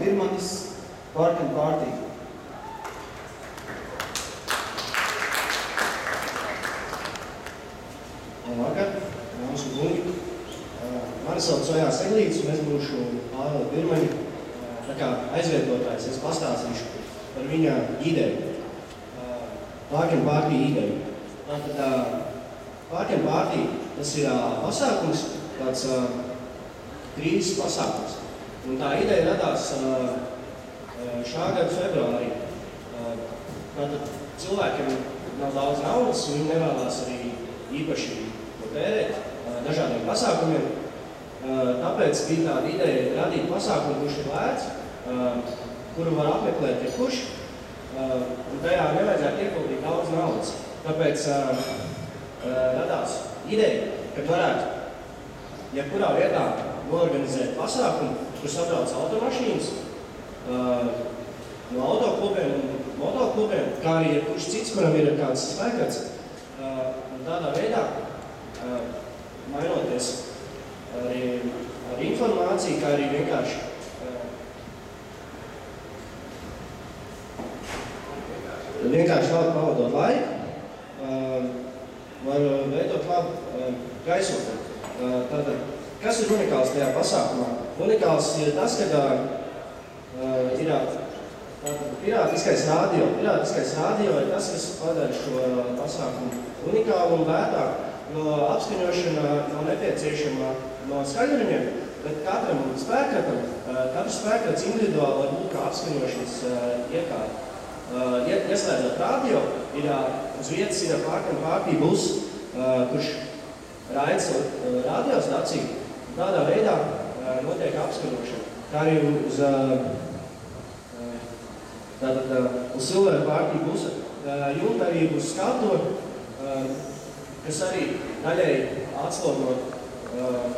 Virmanis Park and Party. Labvakar, dāmas un kungi. Mani sauc Ojārs Eglītis, un es būšu Āvela Virmaņa aizvietotājs. Es pastāstīšu par viņa ideju, Park and Party ideju. Tātad Park and Party, tas ir pasākums, tāds krīzes pasākums. Un tā ideja radās šā gada februārī. Tātad cilvēkiem nav daudz naudas, un viņi nevēlās arī īpaši tērēt dažādiem pasākumiem. Tāpēc bija tāda ideja radīt pasākumu, kurš ir lēts, kuru var apmeklēt jebkurš, un tajā nevajadzētu ieguldīt daudz naudas. Tāpēc radās ideja, ka varētu jebkurā vietā noorganizēt pasākumu, kur sabrauc automašīnas no autoklubiem un motoklubiem, kā arī jebkurš cits, kuram ir kāds spēkats. Un tādā veidā, mainoties ar informāciju, kā arī vienkārši labi pavadot laiku, var veidot labu gaisotni. Tātad, kas ir unikāls tajā pasākumā? Unikāls ir tas, ka ir pirātiskais radio. Pirātiskais radio ir tas, kas padara šo pasākumu unikālu un vērtāku, jo apskaņošana nav nepieciešama no skaļruņiem, bet katram spēkkatam, katrs spēkkats individuāli var būt kā apskaņošanas iekārta. Ieslēdzot radio, uz vietas ir Park and Party bus, kurš raida radiostaciju. Tādā veidā notiek apskaņošana. Kā arī uz Silver Party busa jūt arī uz skatuvi, kas arī daļēji atslodot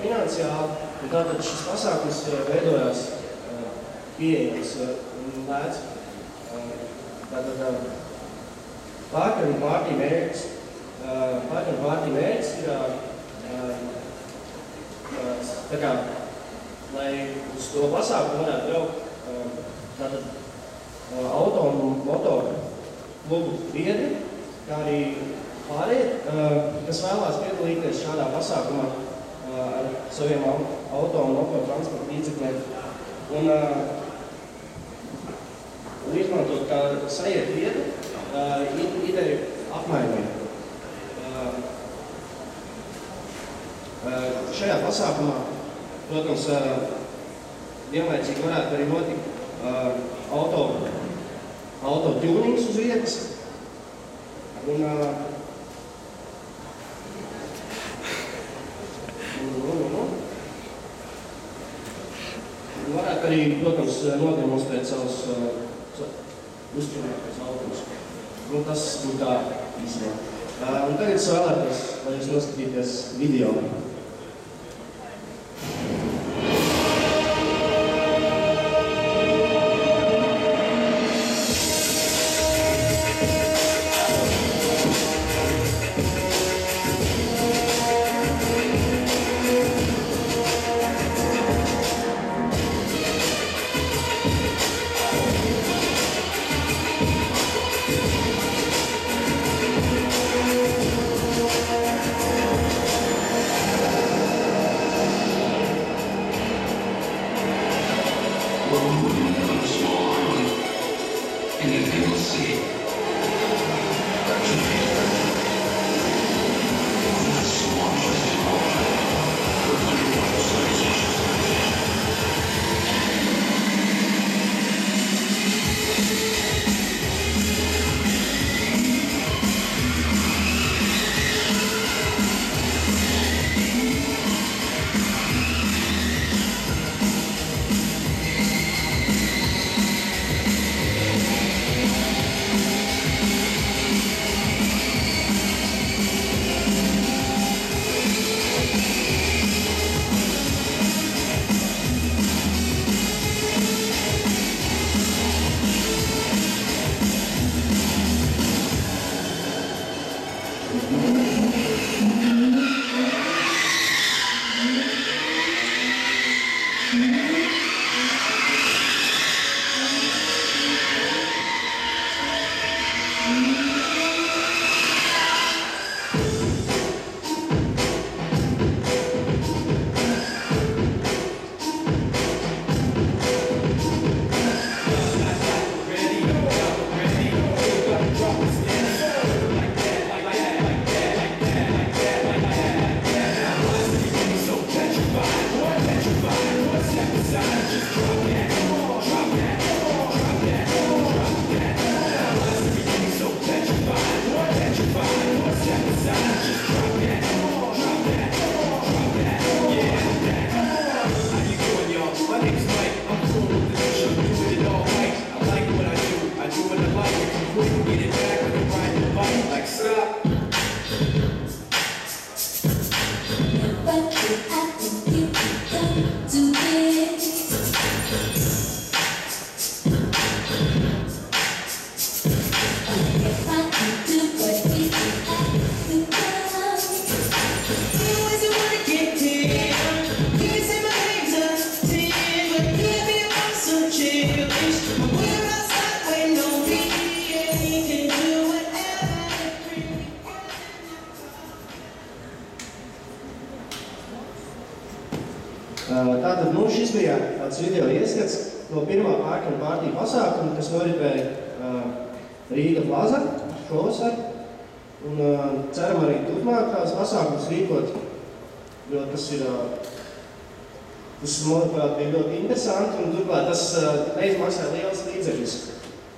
finansiāli. Tātad šis pasākums veidojās pieejams un lēts. Tātad Park and Party mērķis ir lai uz to pasākumu varētu braukt tātad auto un motoru klubu biedri, kā arī pārējie, kas vēlās piedalīties šādā pasākumā ar saviem auto un motoru transporta līdzekļiem. Un izmantot kā sajiet vietu, ideju apmaiņai. Šajā pasākumā, protams, vienlaicīgi varētu arī notikt auto tunings uz vietas. Un varētu arī, protams, nodemonstrēt savus uzturētos automus. Tas būtu tā īstenībā. Un tagad es vēlētos, lai jūs noskatīties video. šis bija tāds video ieskats no pirmā Park and Party pasākuma, kas noritēja Rīga Plaza šovasar. Un ceram arī turpmākās pasākumus rīkot, jo tas manuprāt, bija ļoti interesanti, un turklāt tas neizmaksāja lielas līdzekļus.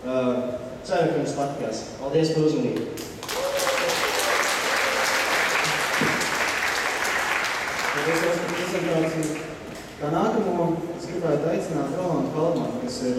Ceru, ka jums patikās. Paldies par uzmanību! Paldies par prezentāciju. Kā nākamo es gribētu aicināt Rolandu Kalmanu, kas ir